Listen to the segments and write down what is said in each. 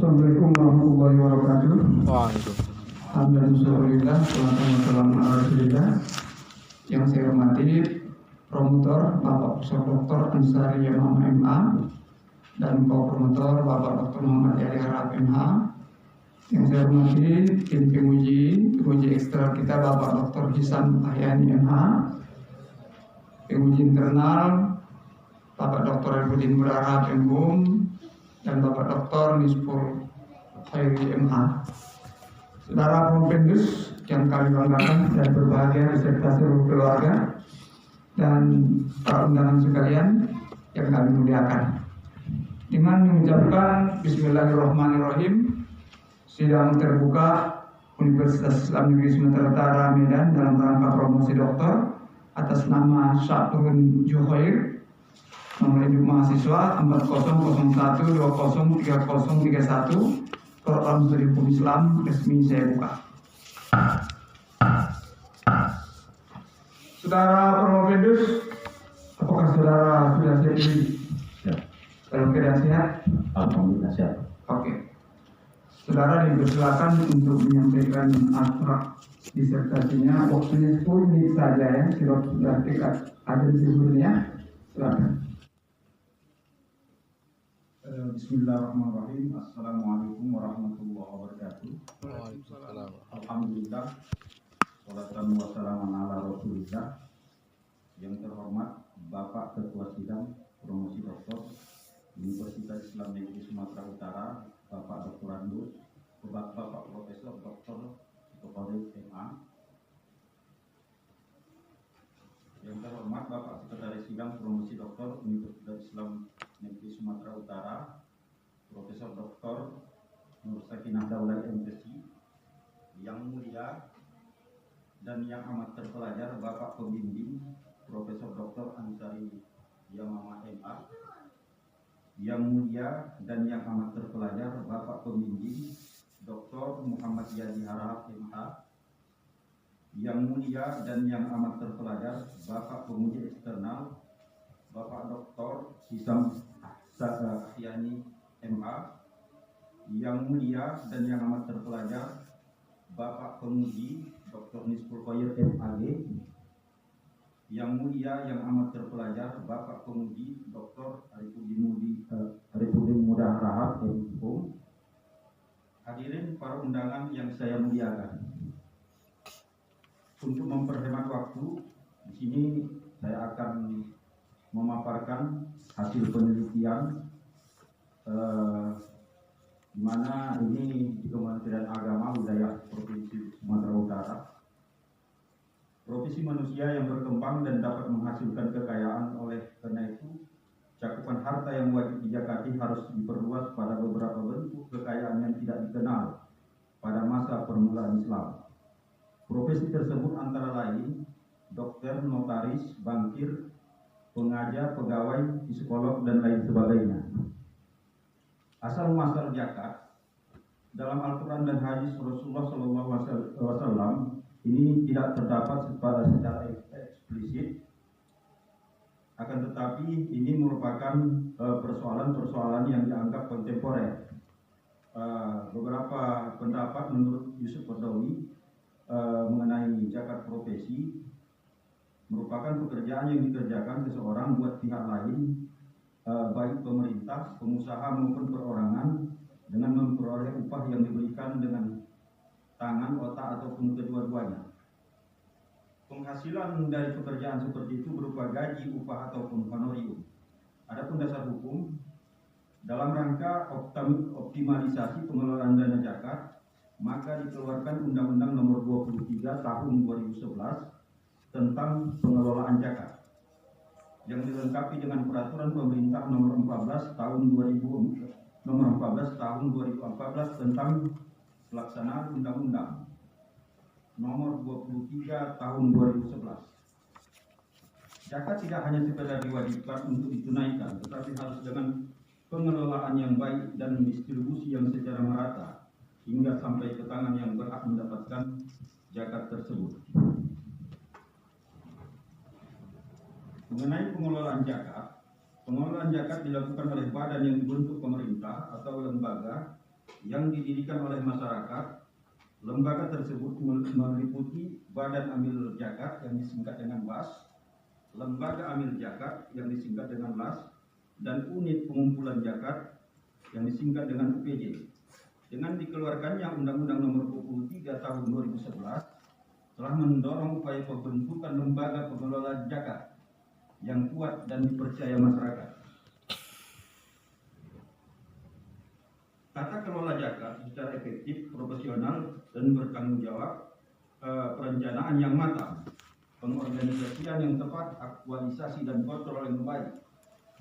Assalamualaikum warahmatullahi wabarakatuh. Waalaikumsalam. Alhamdulillah, wassalamualaikum warahmatullahi. Yang saya hormati promotor Bapak Profesor Dr. Ansari Yamama MA dan co-promotor Bapak Dr. Muhammad Yali Harap MH. Yang saya hormati tim penguji ekstra kita Bapak Dr. Hisam Ahyani MH, penguji internal Bapak Dr. Erudin Murarab MHUM dan Bapak Dr. Nisful Khairi MH. Saudara Kompendus yang kami banggakan dan berbahagia beserta seluruh keluarga dan para undangan sekalian yang kami muliakan. Dengan mengucapkan Bismillahirrahmanirrahim, sidang terbuka Universitas Islam Negeri Sumatera Utara Medan dalam rangka promosi doktor atas nama Syahrul Juhair, nomor induk mahasiswa 4001203031, Program Studi Hukum Islam resmi saya buka. Saudara Promovendus, apakah saudara sudah siap diri? Siap. Dalam keadaan sehat? Alhamdulillah siap. Oke. Saudara dipersilakan untuk menyampaikan abstrak disertasinya. Waktunya 10 menit saja ya. Sudah dekat ada di sebelumnya. Silakan. Bismillahirrahmanirrahim. Assalamualaikum warahmatullahi wabarakatuh. Waalaikumsalam. Alhamdulillah. Wassalatu wassalamu ala Rasulillah. Yang terhormat Bapak Ketua Sidang Promosi Doktor Universitas Islam Negeri Sumatera Utara, Bapak Dr. Andus, Bapak Profesor Dr. Khalid MA. Yang terhormat Bapak Sekretaris Sidang Promosi Doktor Universitas Islam Negeri Sumatera Utara, Profesor Dr. Nur Sakinah Daulay MPC. Yang mulia dan yang amat terpelajar Bapak Pembimbing Profesor Dr. Ansari Yamama MA. Yang mulia dan yang amat terpelajar Bapak Pembimbing Dr. Muhammad Yadi Harap MA. Yang mulia dan yang amat terpelajar Bapak Penguji Eksternal Bapak Dr. Hisam Ahyani MA. Yang mulia dan yang amat terpelajar Bapak Penguji Dr. Nisful Khairi MAG. Yang mulia yang amat terpelajar Bapak Penguji Dr. Arifudin Mudah Rahab MHUM. Hadirin para undangan yang saya muliakan. Untuk memperhemat waktu, di sini saya akan memaparkan hasil penelitian di mana ini di Kementerian Agama Wilayah Provinsi Sumatera Utara. Profesi manusia yang berkembang dan dapat menghasilkan kekayaan, oleh karena itu cakupan harta yang wajib dijakati harus diperluas pada beberapa bentuk kekayaan yang tidak dikenal pada masa permulaan Islam. Profesi tersebut antara lain dokter, notaris, bankir, pengajar, pegawai, psikolog, dan lain sebagainya. Asal muasal zakat dalam Al-Quran dan hadis Rasulullah SAW ini tidak terdapat secara eksplisit, akan tetapi ini merupakan persoalan-persoalan yang dianggap kontemporer. Beberapa pendapat menurut Yusuf Qardawi mengenai zakat profesi merupakan pekerjaan yang dikerjakan seseorang buat pihak lain, baik pemerintah, pengusaha maupun perorangan, dengan memperoleh upah yang diberikan dengan tangan, otak, ataupun kedua-duanya. Penghasilan dari pekerjaan seperti itu berupa gaji, upah, ataupun honorium. Adapun dasar hukum dalam rangka optimalisasi pengelolaan dana zakat, maka dikeluarkan Undang-Undang Nomor 23 Tahun 2011 tentang pengelolaan zakat, yang dilengkapi dengan Peraturan Pemerintah Nomor 14 Tahun 2014 tentang pelaksanaan Undang-Undang Nomor 23 Tahun 2011. Zakat tidak hanya sekedar diwajibkan untuk ditunaikan, tetapi harus dengan pengelolaan yang baik dan distribusi yang secara merata hingga sampai ke tangan yang berhak mendapatkan zakat tersebut. Mengenai pengelolaan zakat dilakukan oleh badan yang dibentuk pemerintah atau lembaga yang didirikan oleh masyarakat. Lembaga tersebut meliputi Badan Amil Zakat yang disingkat dengan BAS, Lembaga Amil Zakat yang disingkat dengan LAS, dan Unit Pengumpulan Zakat yang disingkat dengan UPJ. Dengan dikeluarkannya Undang-Undang Nomor 23 Tahun 2011 telah mendorong upaya pembentukan lembaga pengelola zakat yang kuat dan dipercaya masyarakat. Tata kelola zakat secara efektif, profesional, dan bertanggung jawab, perencanaan yang matang, pengorganisasian yang tepat, aktualisasi dan kontrol yang baik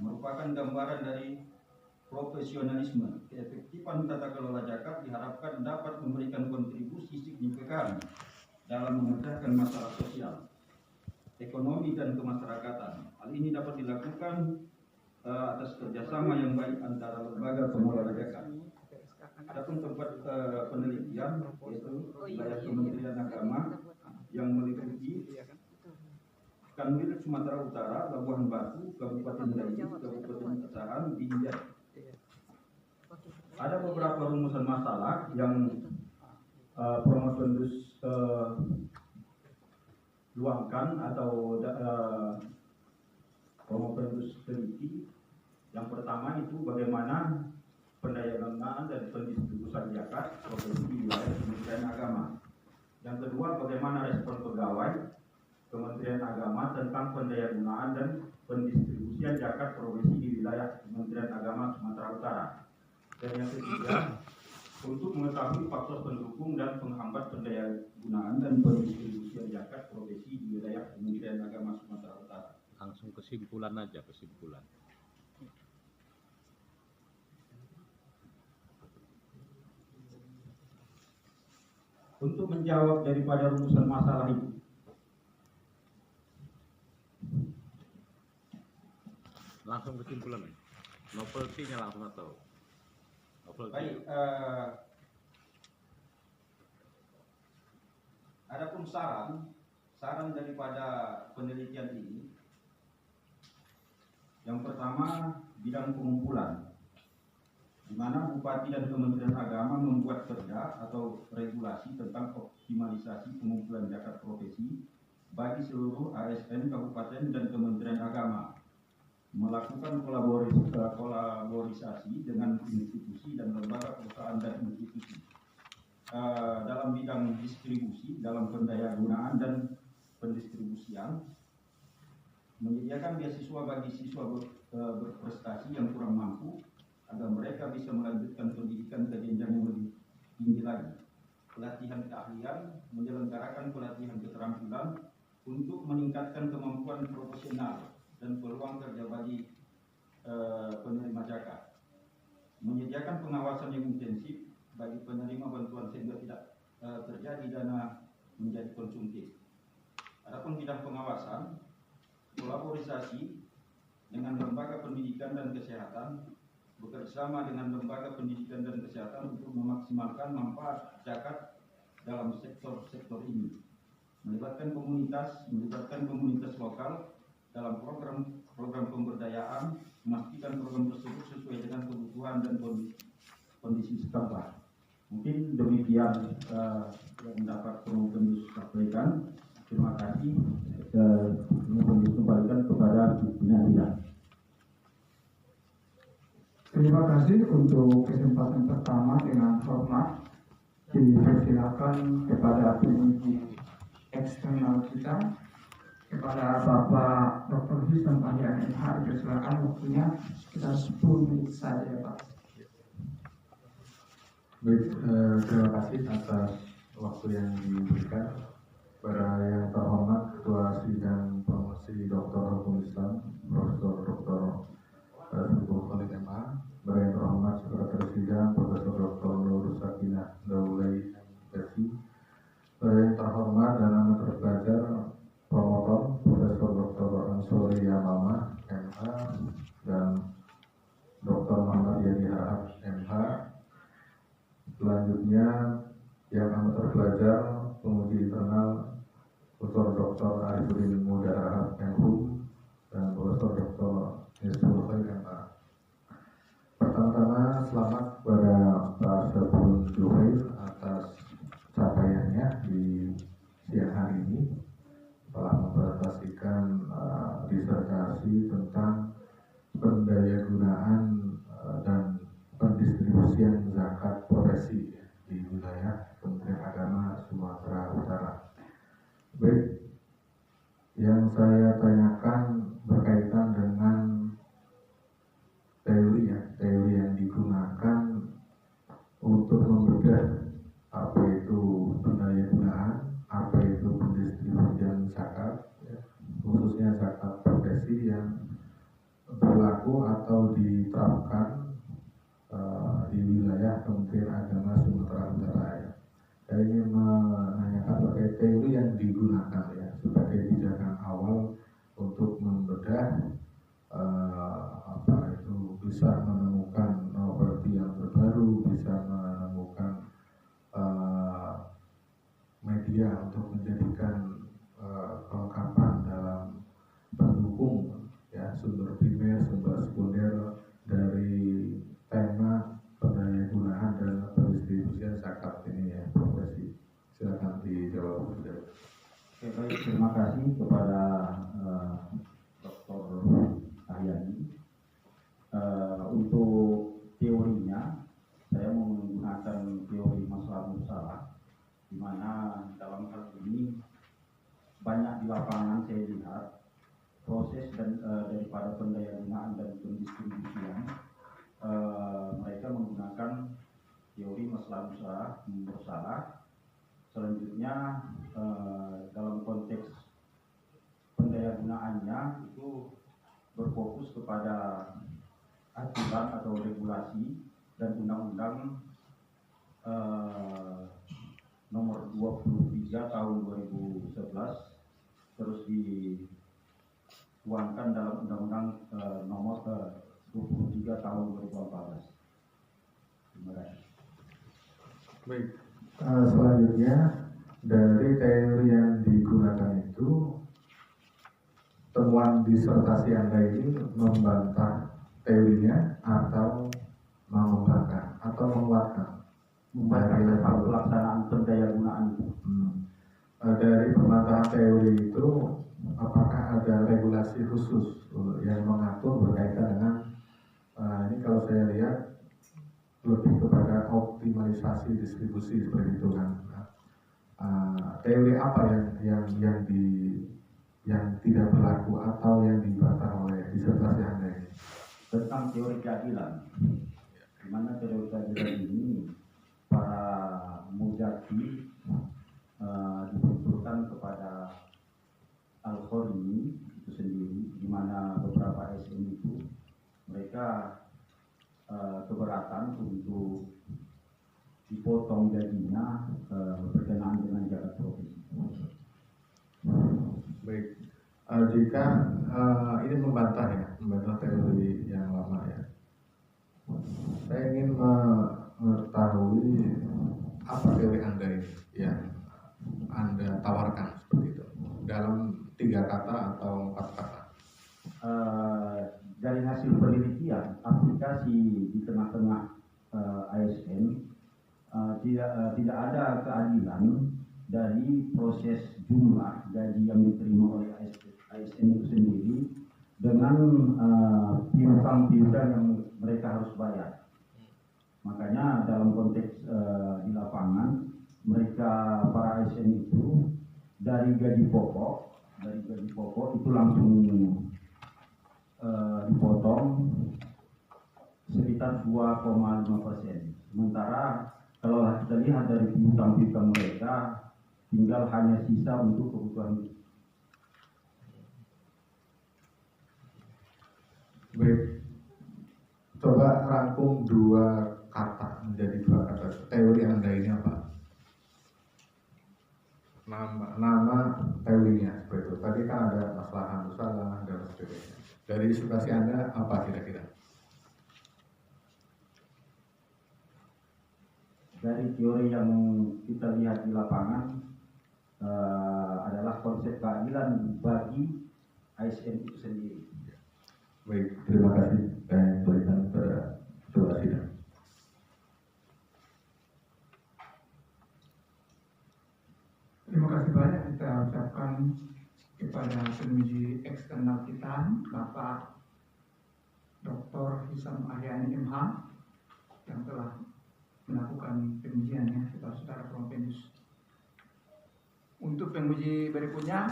merupakan gambaran dari profesionalisme. Keefektifan tata kelola zakat diharapkan dapat memberikan kontribusi signifikan dalam memecahkan masalah sosial, ekonomi, dan kemasyarakatan. Hal ini dapat dilakukan atas kerjasama yang baik antara lembaga pengelola zakat. Adapun tempat penelitian yaitu wilayah Kementerian Agama yang meliputi Kanwil Sumatera Utara, Labuhan Batu, Kabupaten Dayi, Kabupaten Asahan, Binjai. Ada beberapa rumusan masalah yang Promotendus luangkan atau Promotendus teliti. Yang pertama itu bagaimana pendayagunaan dan pendistribusian zakat provinsi di wilayah Kementerian Agama. Yang kedua, bagaimana respon pegawai Kementerian Agama tentang pendayagunaan dan pendistribusian zakat provinsi di wilayah Kementerian Agama Sumatera Utara. Dan yang ketiga, untuk mengetahui faktor pendukung dan penghambat pendayagunaan dan pendistribusian zakat provinsi di wilayah Kementerian Agama Sumatera Utara. Langsung kesimpulan aja, kesimpulan. Untuk menjawab daripada rumusan masalah itu, langsung kesimpulan. Novelty-nya langsung atau novelty. baik, adapun saran daripada penelitian ini, yang pertama bidang pengumpulan, di mana Bupati dan Kementerian Agama membuat perda atau regulasi tentang optimalisasi pengumpulan zakat profesi bagi seluruh ASN Kabupaten dan Kementerian Agama, melakukan kolaborisasi dengan institusi dan lembaga perusahaan dan institusi dalam bidang distribusi, dalam pendayagunaan dan pendistribusian, menyediakan beasiswa bagi siswa berprestasi yang kurang mampu agar mereka bisa melanjutkan pendidikan ke jenjang yang lebih tinggi lagi. Pelatihan keahlian, menyelenggarakan pelatihan keterampilan untuk meningkatkan kemampuan profesional dan peluang kerja bagi penerima zakat. Menyediakan pengawasan yang intensif bagi penerima bantuan sehingga tidak terjadi dana menjadi konsumtif. Adapun bidang pengawasan, kolaborisasi dengan lembaga pendidikan dan kesehatan, bekerjasama dengan lembaga pendidikan dan kesehatan untuk memaksimalkan manfaat zakat dalam sektor-sektor ini. Melibatkan komunitas lokal dalam program pemberdayaan, memastikan program tersebut sesuai dengan kebutuhan dan kondisi setempat. Mungkin demikian yang dapat perlu sampaikan. Terima kasih. Ini kembalikan kepada pimpinan. Terima kasih untuk kesempatan pertama. Dengan hormat dipersilakan kepada penyidik eksternal kita, kepada Bapak Dr. Hisam Panjang MH, dipersilakan waktunya sekitar 10 menit saja, Pak. Baik, terima kasih atas waktu yang diberikan. Para yang terhormat Ketua Sidang Promosi Dr. Hukum Islam, Profesor Dr. Syukur Khalid MH, para yang terhormat Sekretaris Sidang Profesor Dr. Nur Sakinah Daulay MPSI, para yang terhormat dan anak terpelajar promotor Profesor Dr. Ansori Yamama MH dan Dr. Muhammad Yani Harahap MH. Selanjutnya yang amat terpelajar penguji internal Profesor Dr. Arifudin Muda MHum dan Profesor Dr. Nisbul Khair MH. Pertama-tama selamat kepada Pak pendistribusian zakat profesi di wilayah Kementerian Agama Sumatera Utara. Baik, yang saya tanyakan berkaitan dengan teori yang digunakan untuk membedah apa itu pendayagunaan, apa itu pendistribusian zakat, khususnya zakat profesi yang berlaku atau diterapkan di wilayah Kementerian Agama Sumatera Utara. Saya ingin menanyakan terkait teori yang digunakan sebagai pijakan awal untuk membedah bisa menemukan properti yang terbaru, bisa menemukan media untuk menjadikan kelengkapan dalam pendukung sumber primer, sumber sekunder dari tema pendayagunaan dan pendistribusian zakat ini profesi. Silakan dijawab. Oke, baik, terima kasih kepada Dr. Ahyani. Untuk teorinya, saya mau menggunakan teori masalah musalah, di mana dalam hal ini banyak di lapangan saya lihat proses dan daripada pendayagunaan dan pendistribusian mereka menggunakan teori masalah musalah. Selanjutnya dalam konteks pendayagunaannya itu berfokus kepada aturan atau regulasi dan undang-undang nomor 23 tahun 2011 terus dituangkan dalam undang-undang nomor 23 tahun 2014. Terima kasih. Baik, selanjutnya dari teori yang digunakan itu, temuan disertasi Anda ini membantah teorinya atau mengembangkan atau menguatkan Membantah tentang pelaksanaan pendayagunaan itu. Dari pembantahan teori itu, apakah ada regulasi khusus yang mengatur berkaitan dengan ini kalau saya lihat lebih kepada optimalisasi distribusi seperti itu kan. Teori apa yang tidak berlaku atau yang dibantah oleh disertasi Anda ini? Tentang teori keadilan, di mana teori keadilan ini para mujaki dibenturkan kepada Al-Khorni itu sendiri, di mana beberapa ASN itu mereka keberatan untuk dipotong gajinya berkenaan dengan zakat profesi. Baik, jika ini membantah teori yang lama saya ingin mengetahui apa teori Anda ini yang Anda tawarkan seperti itu dalam 3 kata atau 4 kata. Dari hasil penelitian aplikasi di tengah-tengah ASN tidak ada keadilan dari proses jumlah gaji yang diterima oleh ASN itu sendiri dengan piutang-piutang yang mereka harus bayar. Makanya dalam konteks di lapangan mereka para ASN itu dari gaji pokok itu langsung dipotong sekitar 2,5%. Sementara kalau kita lihat dari piutang-piutang mereka tinggal hanya sisa untuk kebutuhan. Baik, coba rangkum 2 kata menjadi 2 kata. Teori Anda ini apa? Nama teorinya seperti itu. Tadi kan ada masalah musalah dan sebagainya. Dari inspirasi Anda apa kira-kira? Dari teori yang kita lihat di lapangan adalah konsep keadilan bagi ASN itu sendiri. Baik, terima kasih. Saya berikan kepada ketua sidang. Terima kasih banyak kita ucapkan kepada penguji eksternal kita, Bapak Dr. Hisam Ahyani MH, yang telah melakukan pengujiannya, saudara-saudara Prompendus. Untuk penguji berikutnya,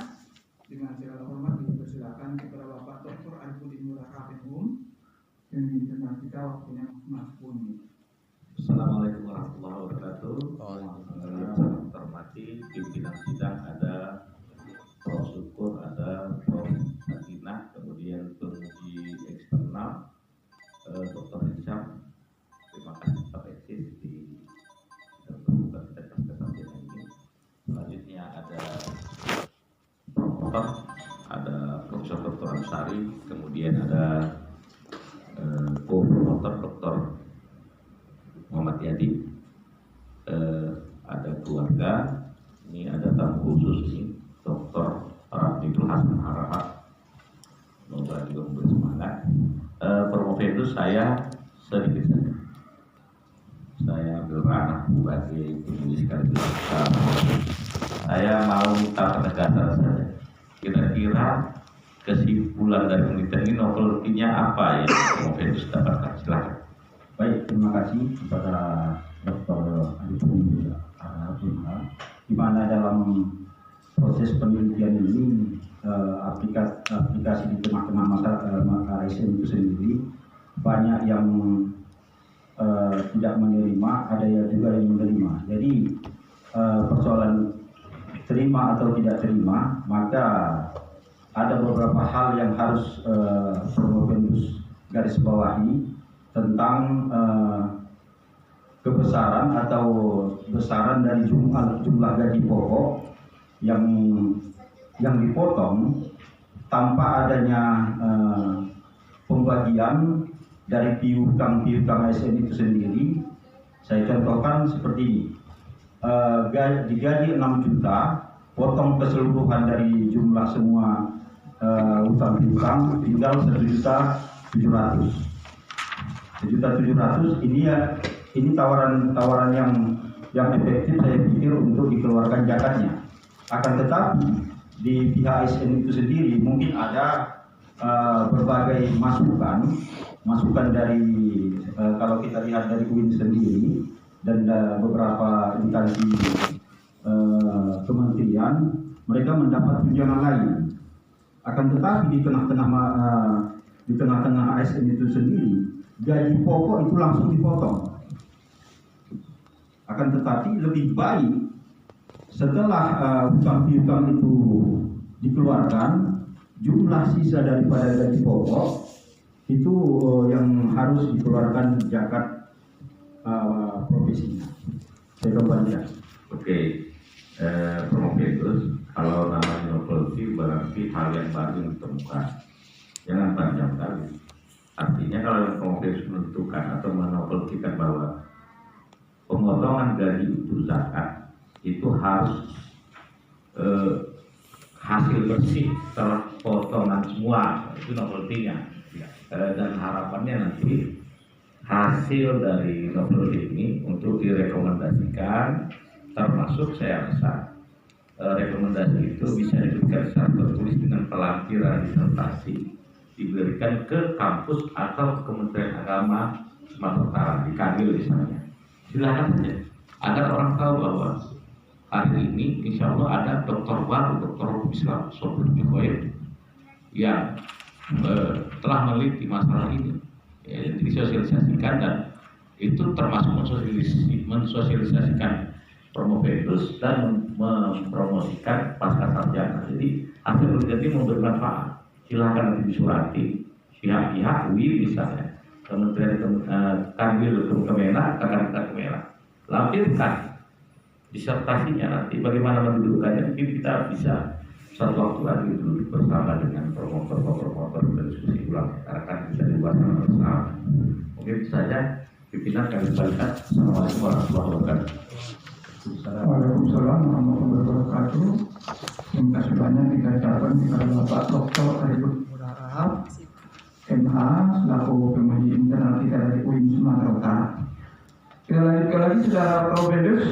dengan segala hormat dipersilakan kepada Bapak Dr. Arifudin Murah Rapinhum yang dikenal kita waktunya Mas Buni. Assalamualaikum warahmatullahi wabarakatuh. Yang saya hormati pimpinan sidang ada Prof. Syukur, ada Prof. Sakinah, kemudian penguji eksternal Dr. Hisham. Terima kasih tetap eksis di terbuka kita kesempatan ini. Selanjutnya ada Prof. ada Profesor Dr. Ansari, kemudian ada Co-Promotor Dr. Muhammad Yadi, ada keluarga, ini ada tamu khusus ini Dr. Abdul Hasan Harahat, semoga juga memberi semangat. Promovendus saya sedikit saja. Saya ambil ranah sebagai penulis sekaligus. Saya mau minta penegasan saja. Kira-kira kesimpulan dari penelitian ini novelty-nya apa yang Promovendus dapatkan? Silakan. Baik, terima kasih kepada Dr. Arifudin Murah, di mana dalam proses penelitian ini aplikasi di tengah-tengah masyarakat ASN itu sendiri banyak yang tidak menerima, ada yang juga yang menerima. Jadi persoalan terima atau tidak terima, maka ada beberapa hal yang harus Promovendus garis bawahi tentang kebesaran atau besaran dari jumlah gaji pokok yang dipotong tanpa adanya pembagian dari piutang ASN itu sendiri. Saya contohkan seperti ini. Digaji 6 juta, potong keseluruhan dari jumlah semua utang piutang tinggal 1.700.000. 1.700.000 ini tawaran yang efektif saya pikir untuk dikeluarkan zakatnya. Akan tetapi di pihak ASN itu sendiri mungkin ada berbagai masukan dari kalau kita lihat dari UIN sendiri dan beberapa instansi kementerian, mereka mendapat tunjangan lain. Akan tetapi di tengah-tengah ASN itu sendiri, gaji pokok itu langsung dipotong. Akan tetapi lebih baik setelah utang piutang itu dikeluarkan, jumlah sisa daripada gaji pokok itu yang harus dikeluarkan zakat profesinya. Saya kembalikan. Oke, Promovendus, kalau namanya novelty berarti hal yang baru yang ditemukan. Jangan panjang kali. Artinya kalau yang Promovendus menentukan atau menoveltykan bahwa pemotongan gaji untuk zakat itu harus hasil bersih setelah potongan semua, itu novelty-nya. Dan harapannya nanti hasil dari novelty ini untuk direkomendasikan, termasuk saya rasa rekomendasi itu bisa diberikan secara tertulis dengan pelampiran disertasi, diberikan ke kampus atau Kementerian Agama Sumatera Utara, di Kanwil misalnya. Silakan saja, agar orang tahu bahwa hari ini insya Allah ada dokter baru, Dr. Islam Sobur Jokowi yang telah meneliti masalah ini, ya, disosialisasikan, dan itu termasuk mensosialisasikan Promovendus dan mempromosikan pasca sarjana. Jadi hasil penelitian memberi manfaat. Silakan nanti disurati pihak-pihak UI misalnya, Kementerian Kanwil Kemenag, lampirkan disertasinya nanti bagaimana mendudukannya. Mungkin kita bisa satu waktu lagi duduk bersama dengan promotor dan diskusi ulang, karena kan bisa dibahas bersama. Mungkin itu saja pimpinan kami balikan. Assalamualaikum warahmatullahi wabarakatuh. Waalaikumsalam warahmatullahi wabarakatuh. Terima kasih banyak dikatakan kepada Bapak Dr. Arifudin Murah, MH, selaku penguji internal kita dari UIN Sumatera Utara. Kita lanjutkan lagi, saudara Promovendus.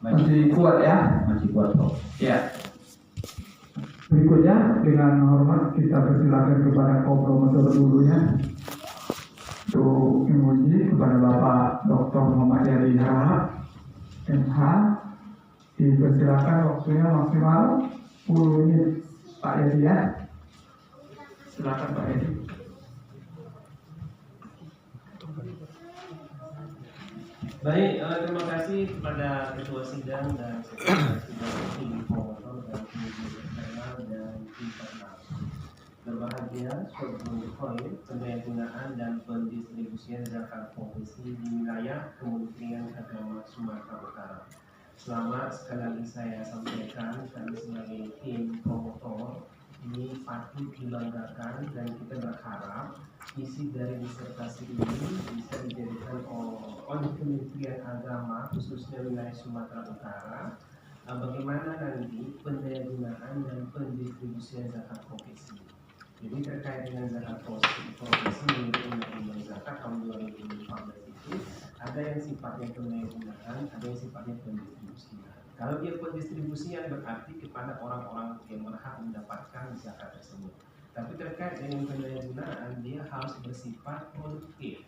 Masih kuat ya? Masih kuat, Prof. Ya. Berikutnya dengan hormat kita persilakan kepada co-promotor dulu ya. untuk menguji kepada Bapak Dr. Muhammad Yadi Harahap, MH. Dipersilakan waktunya maksimal 10 menit Pak Yadi ya. Silakan Pak Yadi. Baik, terima kasih kepada Ketua Sidang dan Sekretaris Sidang tim promotor dan kemudian eksternal dan internal. Berbahagia Sobhul Khair, penyalahgunaan dan pendistribusian zakat profesi di wilayah Kementerian Agama Sumatera Utara. Selamat sekali lagi saya sampaikan, kami sebagai tim promotor ini patut dibanggakan dan kita berharap isi dari disertasi ini bisa dijadikan oleh Kementerian Agama khususnya wilayah Sumatera Utara bagaimana nanti pendayagunaan dan pendistribusian zakat profesi. Jadi terkait dengan zakat profesi menurut Undang-Undang Zakat tahun 2014 itu ada yang sifatnya pendayagunaan, ada yang sifatnya pendistribusian. Kalau dia pendistribusian berarti kepada orang-orang yang berhak mendapatkan zakat tersebut. Tapi terkait dengan pendayagunaan dia harus bersifat produktif.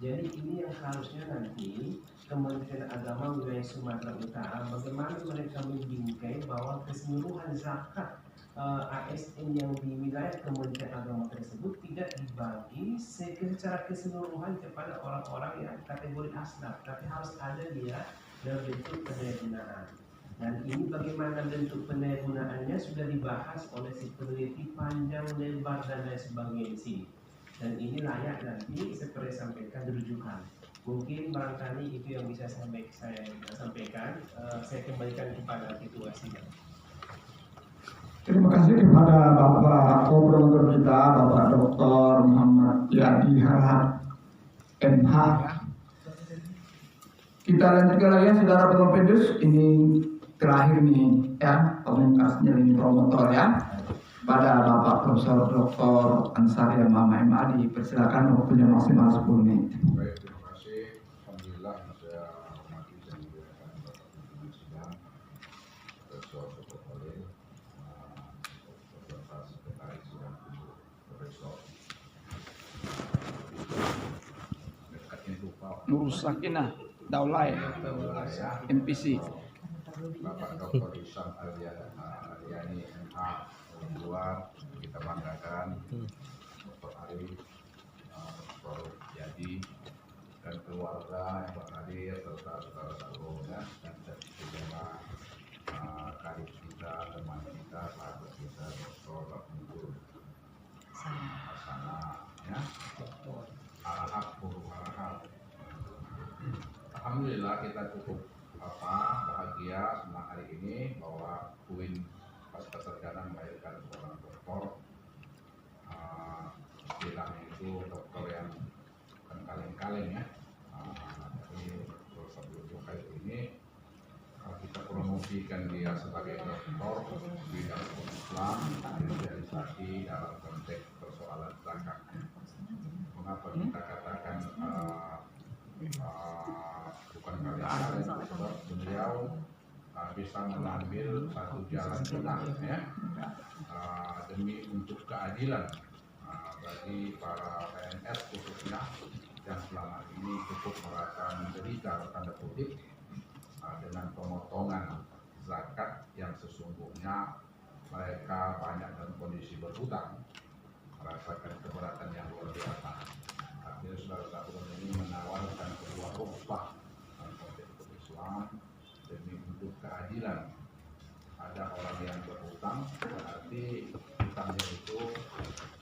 Jadi ini yang harusnya nanti Kementerian Agama wilayah Sumatera Utara bagaimana mereka membingkai bahwa keseluruhan zakat ASN yang di wilayah Kementerian Agama tersebut tidak dibagi secara keseluruhan kepada orang-orang yang kategori asnaf, tapi harus ada dia dalam bentuk pendayagunaan. Dan ini bagaimana bentuk pendayagunaannya sudah dibahas oleh si peneliti panjang lebar dan lain sebagainya di sini. Dan ini layak nanti seperti sampaikan rujukan. Mungkin barangkali itu yang bisa saya sampaikan. Saya kembalikan kepada Ketua Sidang. Terima kasih kepada Bapak Koordinator kita, Bapak Dr. Muhammad Yadi Harahap, MH. Kita lanjutkan lagi ya, saudara Pelopedus. Ini terakhir nih ya, komunikasinya ini promotor ya. Pada Bapak Profesor Dr. Ansari Mama MA, dipersilakan waktunya maksimal 10 menit. Baik, terima kasih. Alhamdulillah saya hormati dan dimuliakan Bapak Pimpinan Sidang, Profesor Dr. Khalil, beserta Sekretaris Sidang Profesor. Dekatnya lupa. Nur Sakinah Daulay, MPC. Bapak Dr. Isam Aryani MH, keluar kita banggakan, Dr. Arif, Dr. Yadi, dan keluarga yang berhadir serta saudara-saudara dan sejumlah karib kita, teman kita, sahabat kita, Dr. Abdul Hasanah, ya, Harahap, Guru Harahap. Alhamdulillah kita cukup bahagia senang hari ini bahwa UIN Pasca Sarjana melahirkan seorang doktor, istilahnya itu doktor yang bukan kaleng-kaleng ya. Jadi Profesor Abdul ini kita promosikan dia sebagai doktor bidang Islam, spesialisasi dalam konteks persoalan zakat. Mengapa kita katakan bukan kaleng-kaleng? Sebab beliau bisa mengambil satu jalan tengah ya, demi untuk keadilan bagi para PNS khususnya yang selama ini cukup merasa menderita tanda kutip dengan pemotongan zakat yang sesungguhnya mereka banyak dalam kondisi berhutang, merasakan keberatan yang luar biasa. Akhirnya saudara-saudara ini menawarkan sebuah rukhsah dalam konteks Islam demi untuk keadilan. Ada orang yang berhutang, berarti hutangnya itu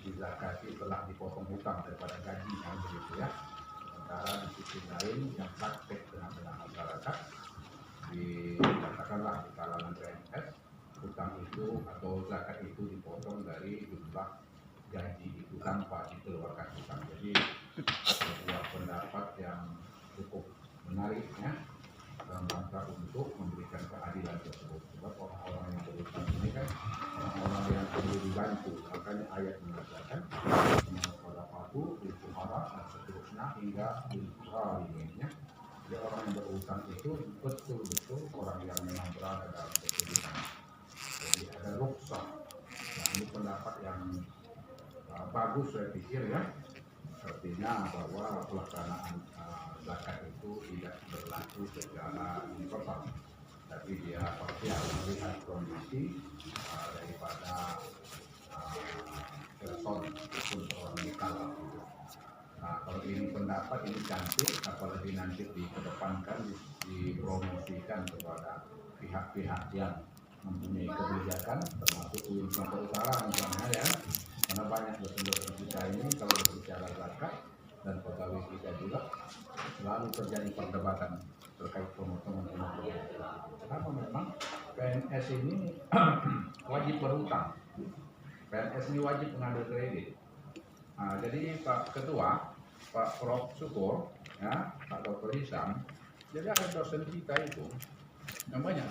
dizakati telah dipotong hutang daripada gajinya, begitu ya. Sementara di sisi lain yang praktek dengan masyarakat dikatakanlah di kalangan PNS, hutang itu atau zakat itu dipotong dari jumlah gaji itu tanpa dikeluarkan hutang. Jadi sebuah pendapat yang cukup menarik ya, dalam rangka untuk memberikan keadilan tersebut. Sebab orang-orang yang berhutang ini kan orang-orang yang perlu dibantu. Makanya ayat mengatakan pada patuh, fuqara dan seterusnya hingga bil-gharimin ya. Jadi orang yang berhutang itu betul-betul orang yang memang berada dalam kesulitan. Jadi ada rukhsah. Nah, ini pendapat yang bagus saya pikir ya. artinya bahwa pelaksanaan zakat itu tidak berlaku secara universal, tapi dia parsial melihat kondisi daripada person maupun orang lokal. Nah, kalau ini pendapat ini cantik, apalagi nanti dikedepankan, dipromosikan kepada pihak-pihak yang mempunyai kebijakan, termasuk UIN Sumatera Utara misalnya ya, karena banyak dosen-dosen kita ini kalau berbicara zakat dan pegawai kita juga selalu terjadi perdebatan terkait pemotongan penghasilan. Kenapa memang PNS ini wajib berhutang, PNS ini wajib mengambil kredit. Nah, jadi Pak Ketua, Pak Prof. Syukur, ya, Pak Dr. Hisam, jadi ada dosen kita itu yang banyak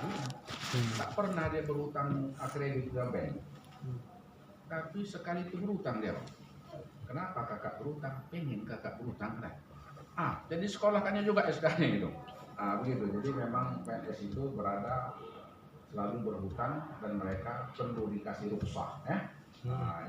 tak pernah dia berhutang kredit ke bank, tapi sekali itu berhutang dia. Kenapa kakak berhutang? Pengen kakak berhutang kan? Jadi sekolahkannya juga SK-nya itu. Begitu. Jadi memang PNS itu berada selalu berhutang dan mereka perlu dikasih rukhsah, ya.